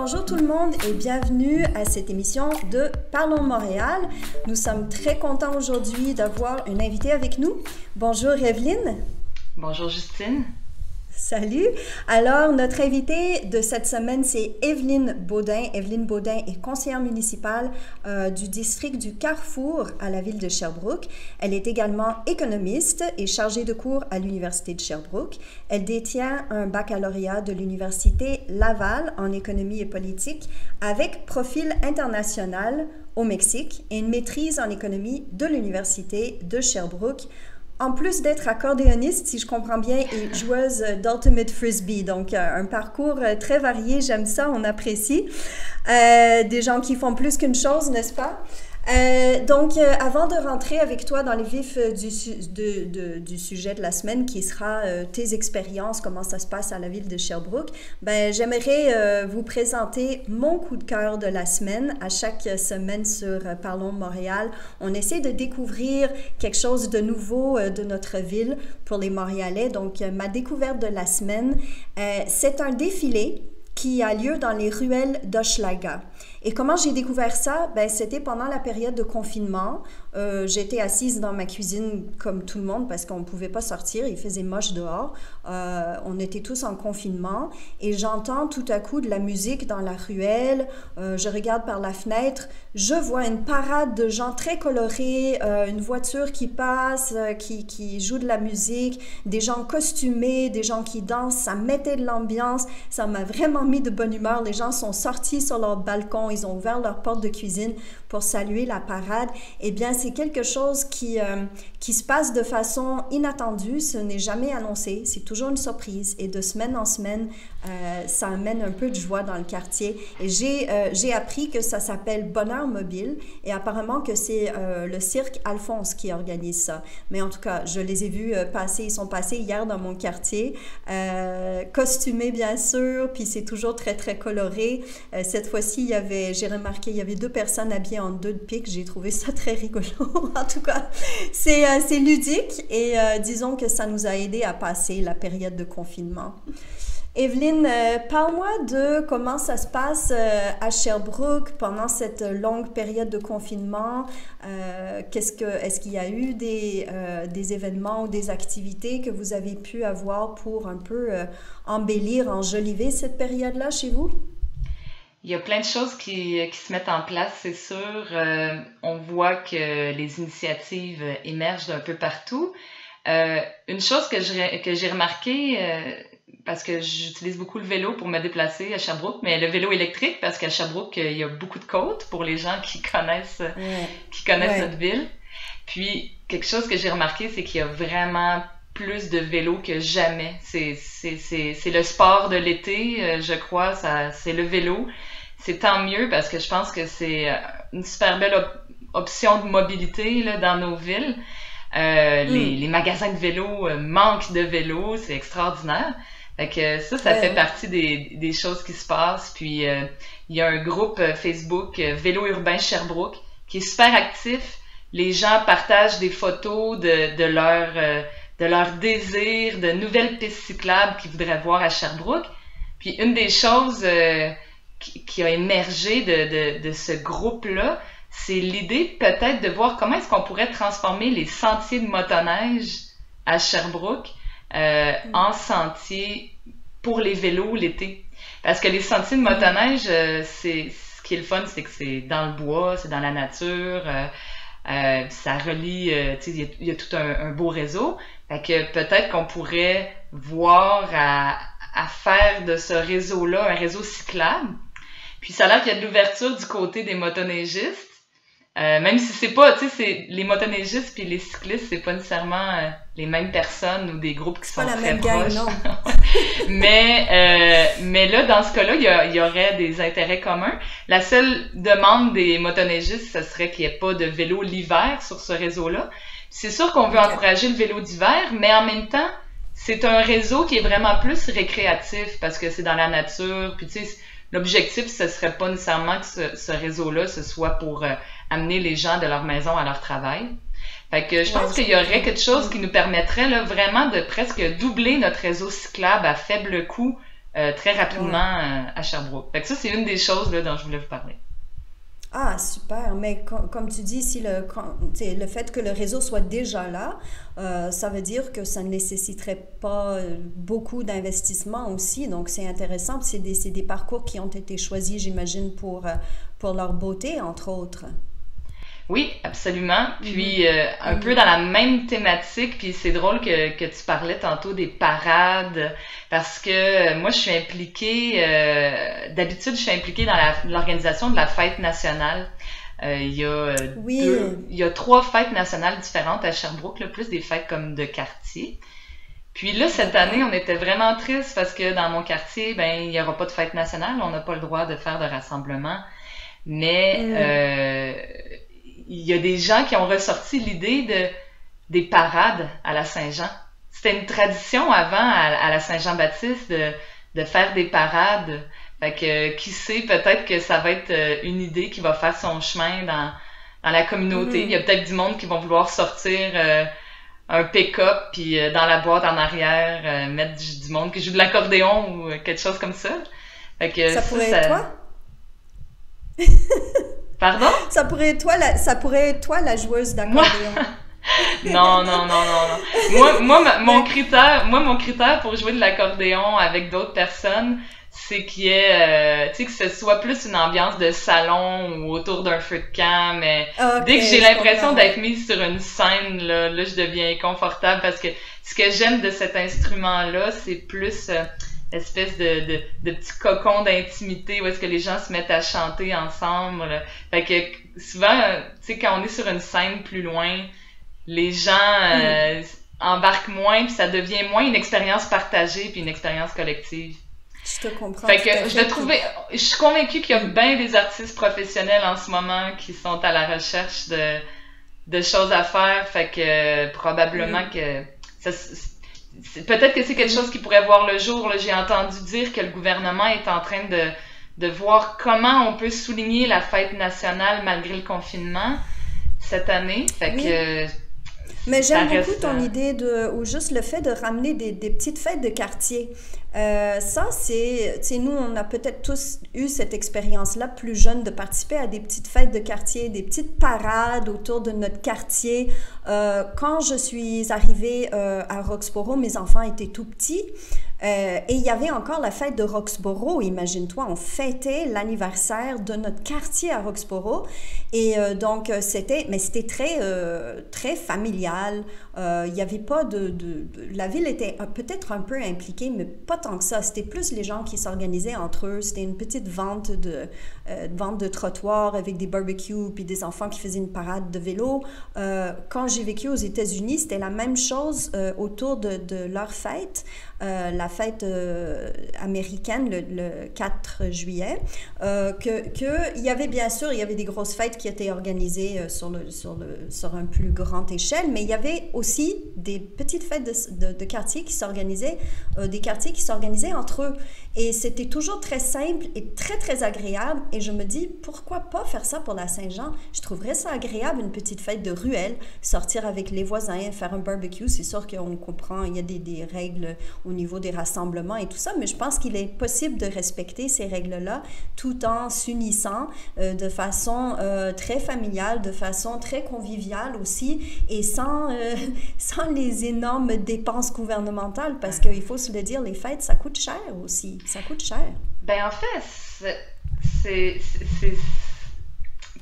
Bonjour tout le monde et bienvenue à cette émission de Parlons Montréal. Nous sommes très contents aujourd'hui d'avoir une invitée avec nous. Bonjour Evelyne. Bonjour Justine. Salut! Alors, notre invitée de cette semaine, c'est Evelyne Baudin. Evelyne Baudin est conseillère municipale du district du Carrefour à la ville de Sherbrooke. Elle est également économiste et chargée de cours à l'Université de Sherbrooke. Elle détient un baccalauréat de l'Université Laval en économie et politique avec profil international au Mexique et une maîtrise en économie de l'Université de Sherbrooke. En plus d'être accordéoniste, si je comprends bien, et joueuse d'Ultimate Frisbee. Donc, un parcours très varié, j'aime ça, on apprécie. Des gens qui font plus qu'une chose, n'est-ce pas? Donc, avant de rentrer avec toi dans le vif du sujet de la semaine, qui sera tes expériences, comment ça se passe à la ville de Sherbrooke, ben, j'aimerais vous présenter mon coup de cœur de la semaine. À chaque semaine sur Parlons Montréal, on essaie de découvrir quelque chose de nouveau de notre ville pour les Montréalais. Donc, ma découverte de la semaine, c'est un défilé qui a lieu dans les ruelles d'Hochelaga. Et comment j'ai découvert ça? Ben, c'était pendant la période de confinement. J'étais assise dans ma cuisine comme tout le monde parce qu'on ne pouvait pas sortir, il faisait moche dehors. On était tous en confinement et j'entends tout à coup de la musique dans la ruelle. Je regarde par la fenêtre, je vois une parade de gens très colorés, une voiture qui passe, qui joue de la musique, des gens costumés, des gens qui dansent. Ça mettait de l'ambiance, ça m'a vraiment mis de bonne humeur. Les gens sont sortis sur leur balcon, ils ont ouvert leur porte de cuisine pour saluer la parade. Eh bien, c'est quelque chose qui se passe de façon inattendue. Ce n'est jamais annoncé. C'est toujours une surprise. Et de semaine en semaine, ça amène un peu de joie dans le quartier. Et j'ai appris que ça s'appelle Bonheur Mobile. Et apparemment que c'est le cirque Alphonse qui organise ça. Mais en tout cas, je les ai vus passer. Ils sont passés hier dans mon quartier. Costumés, bien sûr. Puis c'est toujours très, très coloré. Cette fois-ci, j'ai remarqué, il y avait 2 personnes habillées en 2 de pique. J'ai trouvé ça très rigolo. En tout cas, c'est ludique et disons que ça nous a aidé à passer la période de confinement. Evelyne, parle-moi de comment ça se passe à Sherbrooke pendant cette longue période de confinement. Est-ce qu'il y a eu des événements ou des activités que vous avez pu avoir pour un peu embellir, enjoliver cette période-là chez vous? Il y a plein de choses qui se mettent en place, c'est sûr. On voit que les initiatives émergent d'un peu partout. Une chose que j'ai remarqué, parce que j'utilise beaucoup le vélo pour me déplacer à Sherbrooke, mais le vélo électrique, parce qu'à Sherbrooke, il y a beaucoup de côtes pour les gens qui connaissent notre ville. Puis, quelque chose que j'ai remarqué, c'est qu'il y a vraiment plus de vélos que jamais. C'est le sport de l'été, je crois, c'est le vélo. C'est tant mieux parce que je pense que c'est une super belle option de mobilité là, dans nos villes. Les magasins de vélos manquent de vélos, c'est extraordinaire. Fait que ça fait partie des choses qui se passent. Puis il y a un groupe Facebook Vélo urbain Sherbrooke qui est super actif. Les gens partagent des photos de leur désir, de nouvelles pistes cyclables qu'ils voudraient voir à Sherbrooke. Puis une des choses qui a émergé de ce groupe-là, c'est l'idée peut-être de voir comment est-ce qu'on pourrait transformer les sentiers de motoneige à Sherbrooke en sentiers pour les vélos l'été. Parce que les sentiers de motoneige, ce qui est le fun, c'est que c'est dans le bois, c'est dans la nature, ça relie, il y a tout un beau réseau. Fait que peut-être qu'on pourrait voir à faire de ce réseau-là un réseau cyclable. Puis ça a l'air qu'il y a de l'ouverture du côté des motoneigistes. Même si c'est pas, c'est les motoneigistes puis les cyclistes, c'est pas nécessairement les mêmes personnes ou des groupes qui sont très proches. Non. mais là, dans ce cas-là, il y aurait des intérêts communs. La seule demande des motoneigistes, ce serait qu'il n'y ait pas de vélo l'hiver sur ce réseau-là. C'est sûr qu'on veut encourager le vélo d'hiver, mais en même temps, c'est un réseau qui est vraiment plus récréatif parce que c'est dans la nature. Puis tu sais, l'objectif, ce serait pas nécessairement que ce réseau-là, ce soit pour amener les gens de leur maison à leur travail. Fait que je pense qu'il y aurait quelque chose qui nous permettrait là, vraiment de presque doubler notre réseau cyclable à faible coût très rapidement Ouais. à Sherbrooke. Fait que ça, c'est une des choses là, dont je voulais vous parler. Ah, super. Mais comme tu dis, si le fait que le réseau soit déjà là, ça veut dire que ça ne nécessiterait pas beaucoup d'investissement aussi. Donc, c'est intéressant. Puis c'est des parcours qui ont été choisis, j'imagine, pour leur beauté, entre autres. Oui, absolument. Mhm. Puis un peu Mhm. dans la même thématique, puis c'est drôle que tu parlais tantôt des parades, parce que moi je suis impliquée, d'habitude je suis impliquée dans l'organisation de la fête nationale. Oui. Il y a trois fêtes nationales différentes à Sherbrooke, là, plus des fêtes comme de quartier. Puis là, cette année, D'accord. on était vraiment triste parce que dans mon quartier, ben, il n'y aura pas de fête nationale, on n'a pas le droit de faire de rassemblement. Mais Hmm. il y a des gens qui ont ressorti l'idée des parades à la Saint-Jean. C'était une tradition avant à la Saint-Jean-Baptiste de faire des parades. Fait que qui sait, peut-être que ça va être une idée qui va faire son chemin dans la communauté. Il y a Mhm. peut-être du monde qui vont vouloir sortir un pick-up puis dans la boîte en arrière mettre du monde qui joue de l'accordéon ou quelque chose comme ça. Fait que Ça pourrait être toi? Pardon? Ça pourrait être toi la joueuse Moi? d'accordéon. Non, non, non, non, non. Mais, Mon critère pour jouer de l'accordéon avec d'autres personnes, c'est qu'il y ait, tu sais, que ce soit plus une ambiance de salon ou autour d'un feu de camp, mais ok, dès que j'ai je l'impression comprends, d'être ouais. mise sur une scène, là, je deviens inconfortable parce que ce que j'aime de cet instrument-là, c'est plus espèce de petit cocon d'intimité où est-ce que les gens se mettent à chanter ensemble. Là. Fait que souvent, tu sais, quand on est sur une scène plus loin, les gens Mhm. embarquent moins, puis ça devient moins une expérience partagée, puis une expérience collective. Je te comprends Fait tout que à fait. Puis, je suis convaincue qu'il y a mhm. bien des artistes professionnels en ce moment qui sont à la recherche de choses à faire, fait que probablement Mhm. que ça, peut-être que c'est quelque chose Mhm. qui pourrait voir le jour. Là. J'ai entendu dire que le gouvernement est en train de voir comment on peut souligner la fête nationale malgré le confinement cette année. Fait Oui. que Mais ça j'aime beaucoup reste. ton idée ou juste le fait de ramener des petites fêtes de quartier. Ça, tu sais, nous, on a peut-être tous eu cette expérience-là, plus jeune, de participer à des petites fêtes de quartier, des petites parades autour de notre quartier. Quand je suis arrivée à Roxborough, mes enfants étaient tout petits. Et il y avait encore la fête de Roxborough, imagine-toi, on fêtait l'anniversaire de notre quartier à Roxborough. Et mais c'était très familial. Il y avait pas la ville était peut-être un peu impliquée, mais pas tant que ça. C'était plus les gens qui s'organisaient entre eux. C'était une petite vente de trottoir avec des barbecues puis des enfants qui faisaient une parade de vélo. Quand j'ai vécu aux États-Unis, c'était la même chose autour de leur fête, la fête américaine le 4 juillet. Il y avait bien sûr, il y avait des grosses fêtes qui étaient organisées sur un plus grande échelle, mais il y avait aussi des petites fêtes de quartier qui s'organisaient, des quartiers qui s'organisaient entre eux. Et c'était toujours très simple et très, très agréable. Et je me dis, pourquoi pas faire ça pour la Saint-Jean? Je trouverais ça agréable, une petite fête de ruelle, sortir avec les voisins, faire un barbecue. C'est sûr qu'on comprend, il y a des règles au niveau des rassemblements et tout ça, mais je pense qu'il est possible de respecter ces règles-là tout en s'unissant de façon très familiale, de façon très conviviale aussi, et sans les énormes dépenses gouvernementales, parce qu'il faut se le dire, les fêtes, ça coûte cher aussi. Ça coûte cher. Ben en fait, c'est- c'est-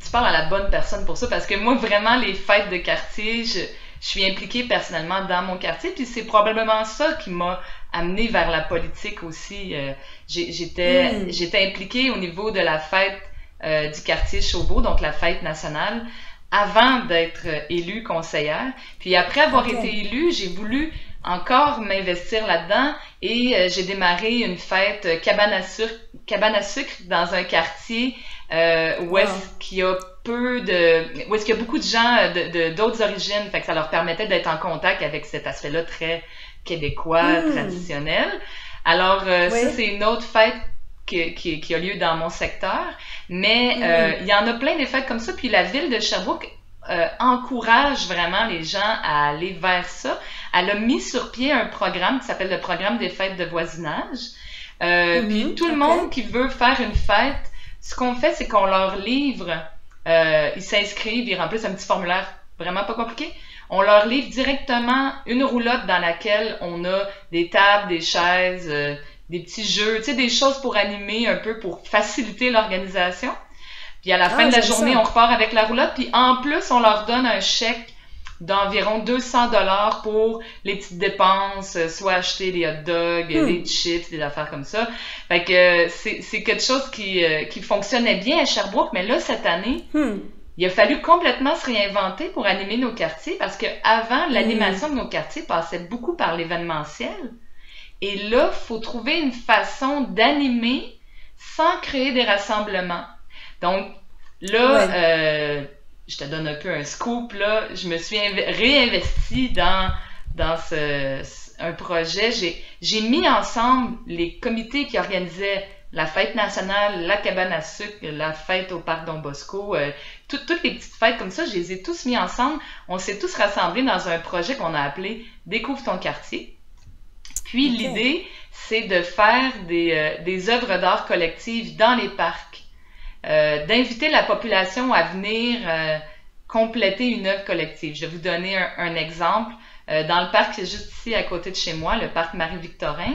tu parles à la bonne personne pour ça parce que moi vraiment les fêtes de quartier, je suis impliquée personnellement dans mon quartier puis c'est probablement ça qui m'a amenée vers la politique aussi. Hmm. J'étais impliquée au niveau de la fête du quartier Chauveau, donc la fête nationale, avant d'être élue conseillère. Puis après avoir OK. été élue, j'ai voulu encore m'investir là-dedans et j'ai démarré une fête cabane à sucre dans un quartier où Wow. est-ce qu'il y a où est-ce qu'il y a beaucoup de gens d'autres origines, fait que ça leur permettait d'être en contact avec cet aspect-là très québécois, Hmm. traditionnel. Alors ça, Oui. c'est une autre fête qui a lieu dans mon secteur, mais il Mhm. y en a plein des fêtes comme ça, puis la ville de Sherbrooke encourage vraiment les gens à aller vers ça. Elle a mis sur pied un programme qui s'appelle le programme des fêtes de voisinage. Puis tout le OK. monde qui veut faire une fête, ce qu'on fait, c'est qu'on leur livre, ils s'inscrivent, ils remplissent un petit formulaire vraiment pas compliqué. On leur livre directement une roulotte dans laquelle on a des tables, des chaises, des petits jeux, tu sais, des choses pour animer un peu, pour faciliter l'organisation. Puis à la fin Ah, de la j'aime journée, ça. on repart avec la roulotte. Puis en plus, on leur donne un chèque d'environ 200 $ pour les petites dépenses, soit acheter des hot dogs, des chips, des affaires comme ça. Fait que c'est quelque chose qui fonctionnait bien à Sherbrooke, mais là, cette année, Hmm. il a fallu complètement se réinventer pour animer nos quartiers parce que avant, l'animation de nos quartiers passait beaucoup par l'événementiel. Et là, faut trouver une façon d'animer sans créer des rassemblements. Donc là, Ouais. je te donne un peu un scoop là. Je me suis réinvestie dans un projet. J'ai mis ensemble les comités qui organisaient la fête nationale, la cabane à sucre, la fête au parc Don Bosco, toutes les petites fêtes comme ça, je les ai tous mis ensemble. On s'est tous rassemblés dans un projet qu'on a appelé Découvre ton quartier. Puis OK. l'idée, c'est de faire des œuvres d'art collectives dans les parcs, d'inviter la population à venir compléter une œuvre collective. Je vais vous donner un exemple. Dans le parc juste ici à côté de chez moi, le parc Marie-Victorin,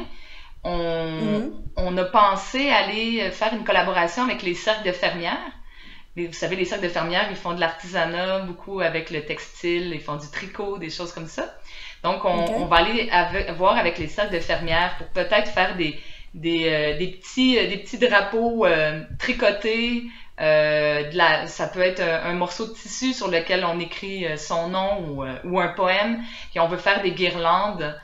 on, Mhm. on a pensé aller faire une collaboration avec les cercles de fermières. Vous savez, les cercles de fermières, ils font de l'artisanat, beaucoup avec le textile, ils font du tricot, des choses comme ça. Donc, on OK. va aller voir avec les cercles de fermières pour peut-être faire des petits drapeaux tricotés. Ça peut être un morceau de tissu sur lequel on écrit son nom ou un poème. Puis on veut faire des guirlandes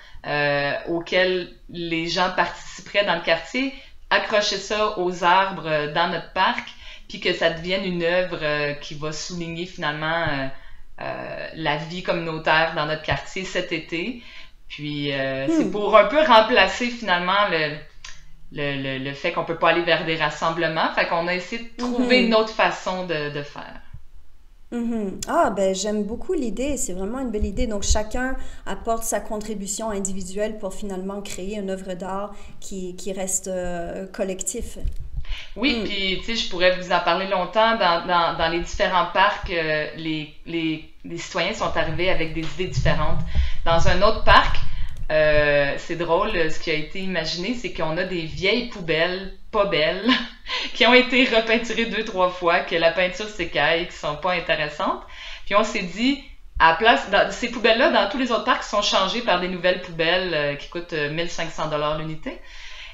auxquelles les gens participeraient dans le quartier, accrocher ça aux arbres dans notre parc, puis que ça devienne une œuvre qui va souligner finalement la vie communautaire dans notre quartier cet été. Puis c'est Hmm. pour un peu remplacer finalement le fait qu'on peut pas aller vers des rassemblements. Fait qu'on a essayé de trouver une Mhm. autre façon de faire. Mhm. Ah, ben j'aime beaucoup l'idée, c'est vraiment une belle idée. Donc chacun apporte sa contribution individuelle pour finalement créer une œuvre d'art qui reste collectif. Oui, Hmm. puis tu sais, je pourrais vous en parler longtemps. Dans les différents parcs, les citoyens sont arrivés avec des idées différentes. Dans un autre parc, c'est drôle, ce qui a été imaginé, c'est qu'on a des vieilles poubelles pas belles qui ont été repeinturées 2, 3 fois, que la peinture s'écaille, qui sont pas intéressantes. Puis on s'est dit, à la place, ces poubelles-là, dans tous les autres parcs, sont changées par des nouvelles poubelles qui coûtent 1500 $ l'unité.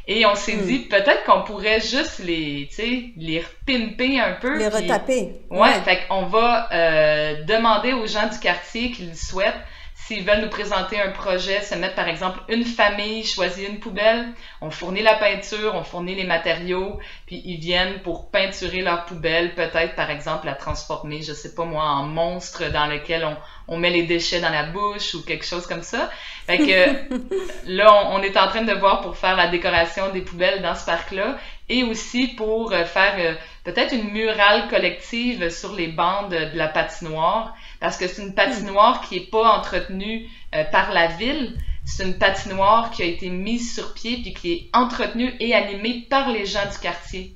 Et on s'est dit, Hmm. peut-être qu'on pourrait juste tu sais, les repimper un peu, Les puis retaper, ouais, ouais. fait qu'on va demander aux gens du quartier qui le souhaitent s'ils veulent nous présenter un projet, se mettre par exemple une famille, choisir une poubelle, on fournit la peinture, on fournit les matériaux, puis ils viennent pour peinturer leur poubelle, peut-être par exemple la transformer, je sais pas moi, en monstre dans lequel on met les déchets dans la bouche ou quelque chose comme ça. Fait que là, on est en train de voir pour faire la décoration des poubelles dans ce parc-là et aussi pour faire peut-être une murale collective sur les bandes de la patinoire parce que c'est une Hmm. patinoire qui est pas entretenue par la ville. C'est une patinoire qui a été mise sur pied puis qui est entretenue et animée par les gens du quartier.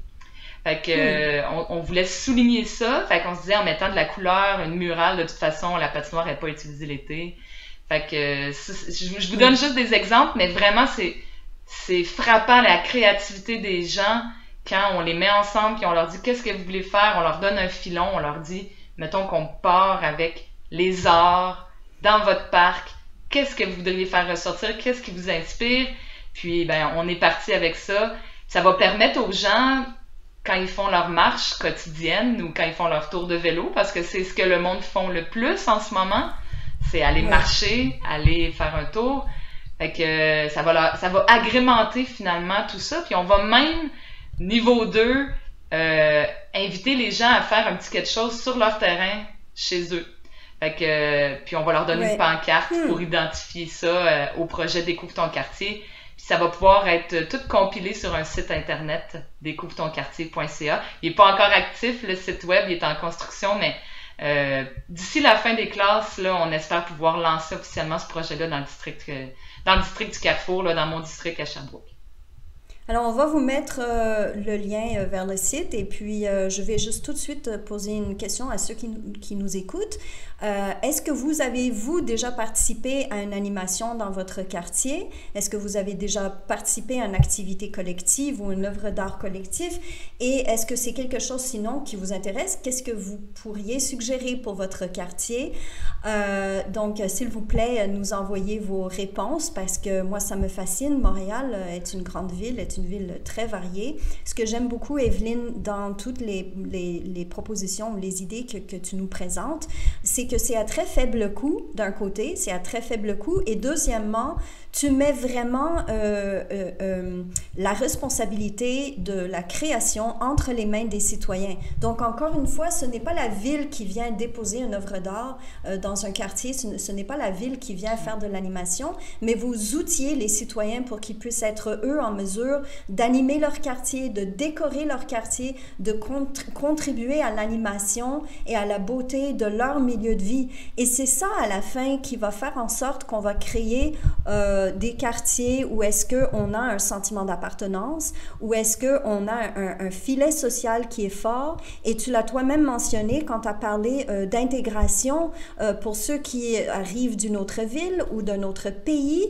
Fait que Hmm. on voulait souligner ça. Fait qu'on se disait en mettant de la couleur, une murale, de toute façon, la patinoire n'est pas utilisée l'été. Fait que je vous donne Hmm. juste des exemples, mais vraiment c'est frappant la créativité des gens quand on les met ensemble puis on leur dit qu'est-ce que vous voulez faire, on leur donne un filon, on leur dit mettons qu'on part avec les arts dans votre parc, qu'est-ce que vous voudriez faire ressortir, qu'est-ce qui vous inspire, puis ben on est parti avec ça. Ça va permettre aux gens quand ils font leur marche quotidienne ou quand ils font leur tour de vélo, parce que c'est ce que le monde font le plus en ce moment, c'est aller Ouais. marcher, aller faire un tour. Fait que ça va agrémenter finalement tout ça. Puis on va même, niveau 2 inviter les gens à faire un petit quelque chose sur leur terrain chez eux. Fait que, puis on va leur donner une Ouais. pancarte pour Hmm. identifier ça au projet Découvre ton quartier. Puis ça va pouvoir être tout compilé sur un site internet, découvretonquartier.ca. Il n'est pas encore actif, le site web, il est en construction, mais d'ici la fin des classes, là, on espère pouvoir lancer officiellement ce projet-là dans le district du Carrefour, là, dans mon district à Sherbrooke. Alors, on va vous mettre le lien vers le site et puis je vais juste tout de suite poser une question à ceux qui nous écoutent. Est-ce que vous avez, vous, déjà participé à une animation dans votre quartier? Est-ce que vous avez déjà participé à une activité collective ou une œuvre d'art collectif? Et est-ce que c'est quelque chose, sinon, qui vous intéresse? Qu'est-ce que vous pourriez suggérer pour votre quartier? Donc, s'il vous plaît, nous envoyez vos réponses parce que moi, ça me fascine. Montréal est une grande ville, est une ville très variée. Ce que j'aime beaucoup, Evelyne, dans toutes les propositions, les idées que tu nous présentes, c'est que c'est à très faible coût, d'un côté, c'est à très faible coût, et deuxièmement, tu mets vraiment la responsabilité de la création entre les mains des citoyens. Donc, encore une fois, ce n'est pas la ville qui vient déposer une œuvre d'art dans un quartier, ce n'est pas la ville qui vient faire de l'animation, mais vous outillez les citoyens pour qu'ils puissent être, eux, en mesure d'animer leur quartier, de décorer leur quartier, de contribuer à l'animation et à la beauté de leur milieu de vie. Et c'est ça, à la fin, qui va faire en sorte qu'on va créer des quartiers où est-ce qu'on a un sentiment d'appartenance, où est-ce qu'on a un filet social qui est fort. Et tu l'as toi-même mentionné quand tu as parlé d'intégration pour ceux qui arrivent d'une autre ville ou d'un autre pays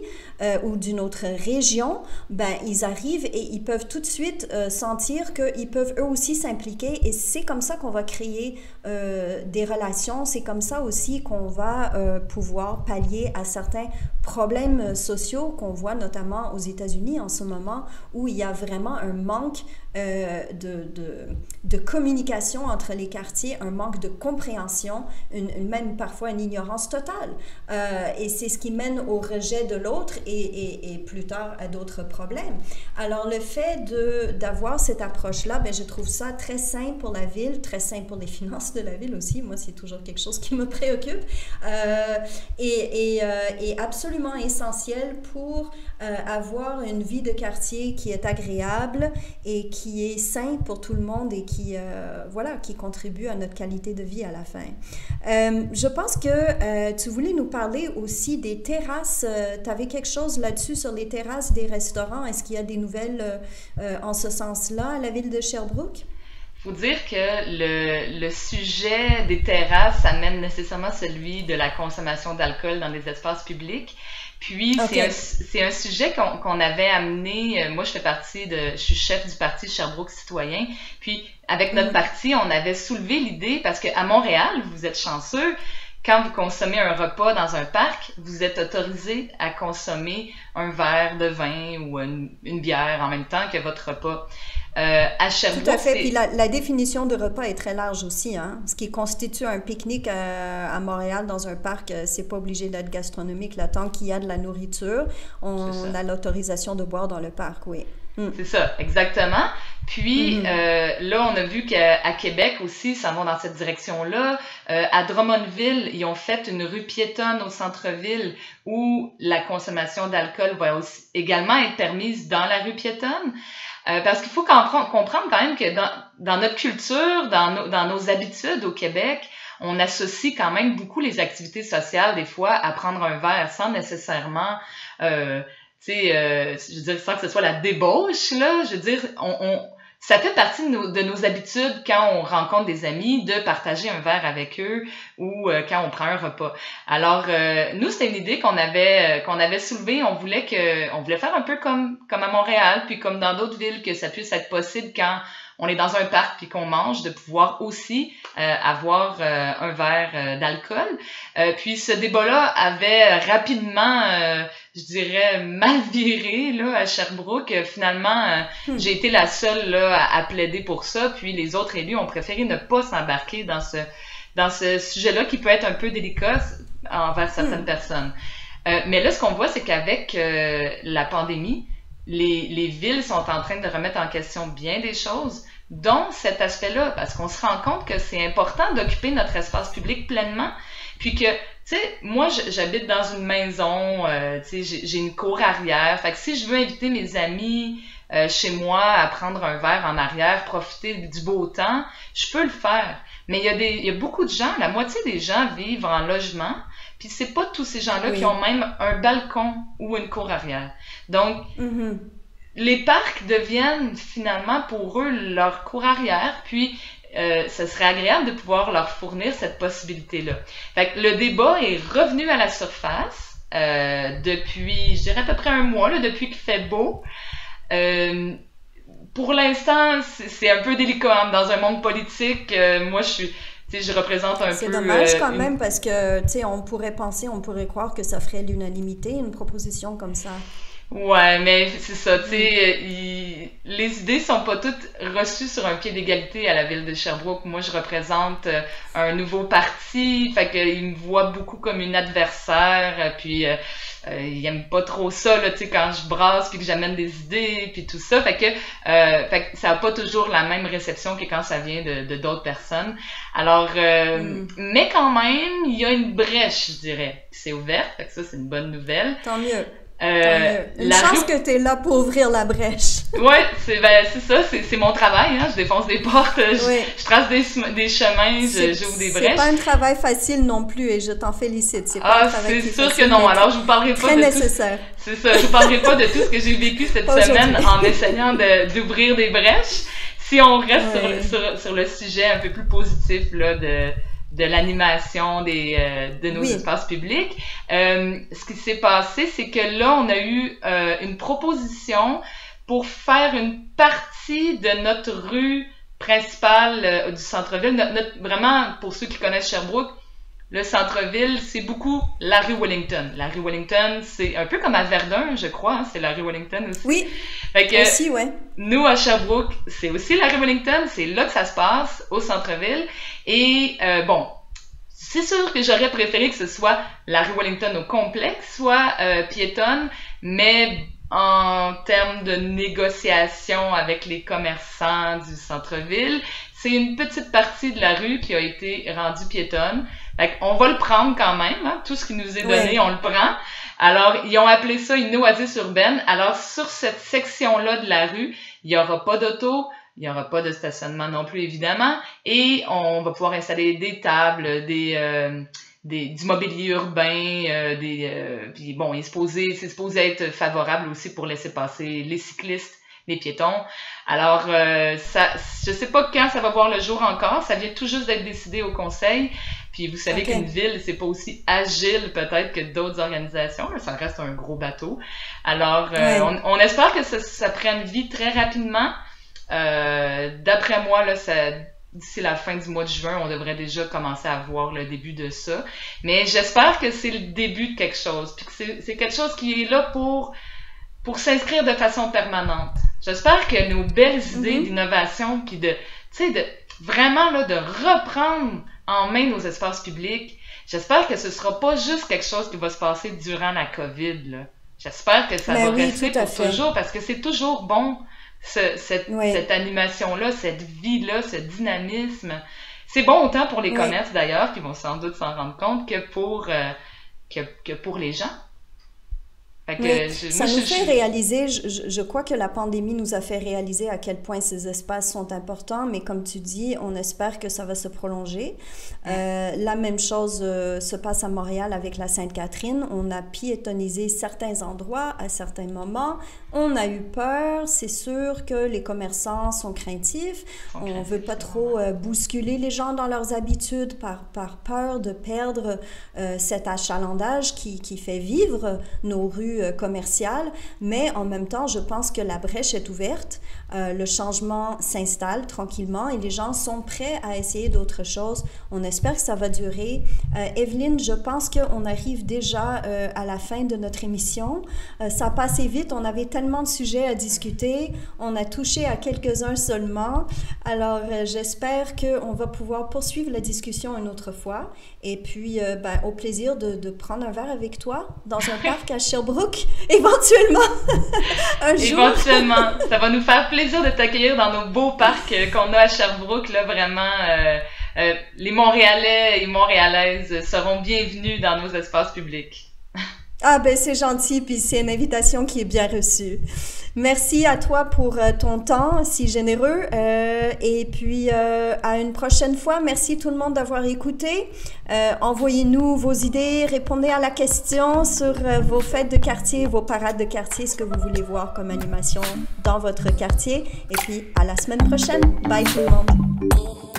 ou d'une autre région. Ben, ils arrivent et ils peuvent tout de suite sentir qu'ils peuvent eux aussi s'impliquer, et c'est comme ça qu'on va créer des relations, c'est comme ça aussi qu'on va pouvoir pallier à certains problèmes sociaux qu'on voit notamment aux États-Unis en ce moment, où il y a vraiment un manque de communication entre les quartiers, un manque de compréhension, même parfois une ignorance totale. Et c'est ce qui mène au rejet de l'autre et plus tard à d'autres problèmes. Alors, le fait d'avoir cette approche-là, ben, je trouve ça très sain pour la ville, très sain pour les finances de la ville aussi. Moi, c'est toujours quelque chose qui me préoccupe. Et absolument essentiel pour avoir une vie de quartier qui est agréable et qui est sain pour tout le monde et qui contribue à notre qualité de vie à la fin. Je pense que tu voulais nous parler aussi des terrasses. Tu avais quelque chose là-dessus sur les terrasses des restaurants. Est-ce qu'il y a des nouvelles en ce sens-là à la ville de Sherbrooke? Il faut dire que le sujet des terrasses amène nécessairement celui de la consommation d'alcool dans les espaces publics. Puis, okay, c'est un sujet qu'on avait amené. Moi, je suis chef du parti Sherbrooke Citoyen. Puis, avec notre parti, on avait soulevé l'idée, parce qu'à Montréal, vous êtes chanceux, quand vous consommez un repas dans un parc, vous êtes autorisé à consommer un verre de vin ou une bière en même temps que votre repas. À Sherbrooke, tout à fait. Puis la définition de repas est très large aussi, hein? Ce qui constitue un pique-nique à Montréal dans un parc, c'est pas obligé d'être gastronomique. Là, tant qu'il y a de la nourriture, on a l'autorisation de boire dans le parc, oui. C'est ça, exactement. Puis là, on a vu qu'à Québec aussi, ça va dans cette direction-là. À Drummondville, ils ont fait une rue piétonne au centre-ville où la consommation d'alcool va aussi également être permise dans la rue piétonne. Parce qu'il faut comprendre quand même que dans notre culture, dans nos habitudes au Québec, on associe quand même beaucoup les activités sociales, des fois, à prendre un verre sans nécessairement, je veux dire, sans que ce soit la débauche, là. Je veux dire, ça fait partie de nos habitudes quand on rencontre des amis de partager un verre avec eux ou quand on prend un repas. Alors, nous, c'était une idée qu'on avait soulevée. On voulait faire un peu comme à Montréal, puis comme dans d'autres villes, que ça puisse être possible quand on est dans un parc puis qu'on mange, de pouvoir aussi avoir un verre d'alcool. Puis ce débat-là avait rapidement, je dirais, mal viré là, à Sherbrooke. Finalement, j'ai été la seule là, à plaider pour ça, puis les autres élus ont préféré ne pas s'embarquer dans ce sujet-là qui peut être un peu délicat envers certaines personnes. Mais là, ce qu'on voit, c'est qu'avec la pandémie, les villes sont en train de remettre en question bien des choses, dont cet aspect-là, parce qu'on se rend compte que c'est important d'occuper notre espace public pleinement, puis que, tu sais, moi, j'habite dans une maison, tu sais, j'ai une cour arrière, fait que si je veux inviter mes amis chez moi à prendre un verre en arrière, profiter du beau temps, je peux le faire. Mais il y a beaucoup de gens, la moitié des gens vivent en logement, puis c'est pas tous ces gens-là qui ont même un balcon ou une cour arrière. Donc, les parcs deviennent finalement pour eux leur cour arrière, puis ce serait agréable de pouvoir leur fournir cette possibilité-là. Fait que le débat est revenu à la surface depuis, je dirais à peu près un mois, là, depuis qu'il fait beau. Pour l'instant, c'est un peu délicat dans un monde politique. Moi, je représente un peu... C'est dommage quand même parce que, tu sais, on pourrait croire que ça ferait l'unanimité, une proposition comme ça. Ouais, mais c'est ça, tu sais, les idées sont pas toutes reçues sur un pied d'égalité à la ville de Sherbrooke. Moi, je représente un nouveau parti, fait qu'ils me voient beaucoup comme une adversaire, puis ils aiment pas trop ça, là, tu sais, quand je brasse puis que j'amène des idées, puis tout ça, fait que ça a pas toujours la même réception que quand ça vient de d'autres personnes. Alors, mais quand même, il y a une brèche, je dirais, qui s'est ouverte, fait que ça, c'est une bonne nouvelle. Tant mieux. Une chance que tu es là pour ouvrir la brèche. Ouais, c'est ça, c'est mon travail, hein. Je défonce des portes, je trace des chemins, j'ouvre des brèches. C'est pas un travail facile non plus et je t'en félicite. C'est pas un travail c'est sûr que non. Alors je vous parlerai pas très nécessaire. C'est ça, je vous parlerai pas de tout ce que j'ai vécu cette semaine en essayant d'ouvrir des brèches. Si on reste sur le sujet un peu plus positif là de l'animation de nos espaces publics. Ce qui s'est passé, c'est que là, on a eu une proposition pour faire une partie de notre rue principale du centre-ville. Vraiment, pour ceux qui connaissent Sherbrooke, le centre-ville, c'est beaucoup la rue Wellington. La rue Wellington, c'est un peu comme à Verdun, je crois, hein, c'est la rue Wellington aussi. Oui, fait que, aussi, ouais. Nous, à Sherbrooke, c'est aussi la rue Wellington, c'est là que ça se passe, au centre-ville. Et bon, c'est sûr que j'aurais préféré que ce soit la rue Wellington au complet, soit piétonne, mais en termes de négociation avec les commerçants du centre-ville, c'est une petite partie de la rue qui a été rendue piétonne. Fait qu'on va le prendre quand même, hein. Tout ce qui nous est donné, on le prend. Alors, ils ont appelé ça une oasis urbaine. Alors, sur cette section-là de la rue, il n'y aura pas d'auto, il n'y aura pas de stationnement non plus, évidemment, et on va pouvoir installer des tables, du mobilier urbain, puis bon, c'est supposé être favorable aussi pour laisser passer les cyclistes, les piétons. Alors, je sais pas quand ça va voir le jour encore, ça vient tout juste d'être décidé au conseil, puis vous savez qu'une ville, c'est pas aussi agile peut-être que d'autres organisations, là, ça reste un gros bateau. Alors, on espère que ça prenne vie très rapidement. D'après moi, là, d'ici la fin du mois de juin, on devrait déjà commencer à voir le début de ça. Mais j'espère que c'est le début de quelque chose, puis que c'est quelque chose qui est là pour s'inscrire de façon permanente. J'espère que nos belles idées d'innovation, puis vraiment là, de reprendre en main nos espaces publics, j'espère que ce sera pas juste quelque chose qui va se passer durant la COVID, là. J'espère que ça va rester pour toujours, parce que c'est toujours bon, cette animation-là, cette vie-là, ce dynamisme. C'est bon autant pour les commerces d'ailleurs, qui vont sans doute s'en rendre compte, que pour les gens. Ça nous fait réaliser, je crois que la pandémie nous a fait réaliser à quel point ces espaces sont importants, mais comme tu dis, on espère que ça va se prolonger. La même chose se passe à Montréal avec la Sainte-Catherine. On a piétonnisé certains endroits à certains moments. On a eu peur. C'est sûr que les commerçants sont craintifs. On ne veut pas trop bousculer les gens dans leurs habitudes par peur de perdre cet achalandage qui fait vivre nos rues commerciale, mais en même temps, je pense que la brèche est ouverte, le changement s'installe tranquillement et les gens sont prêts à essayer d'autres choses. On espère que ça va durer. Evelyne, je pense qu'on arrive déjà à la fin de notre émission. Ça a passé vite, on avait tellement de sujets à discuter, on a touché à quelques-uns seulement. Alors, j'espère qu'on va pouvoir poursuivre la discussion une autre fois et puis au plaisir de prendre un verre avec toi dans un parc à Sherbrooke. Éventuellement, un jour. Éventuellement. Ça va nous faire plaisir de t'accueillir dans nos beaux parcs qu'on a à Sherbrooke. Là, vraiment, les Montréalais et Montréalaises seront bienvenus dans nos espaces publics. Ah ben c'est gentil, puis c'est une invitation qui est bien reçue. Merci à toi pour ton temps si généreux et puis à une prochaine fois. Merci tout le monde d'avoir écouté. Envoyez-nous vos idées, répondez à la question sur vos fêtes de quartier, vos parades de quartier, ce que vous voulez voir comme animation dans votre quartier. Et puis à la semaine prochaine. Bye tout le monde.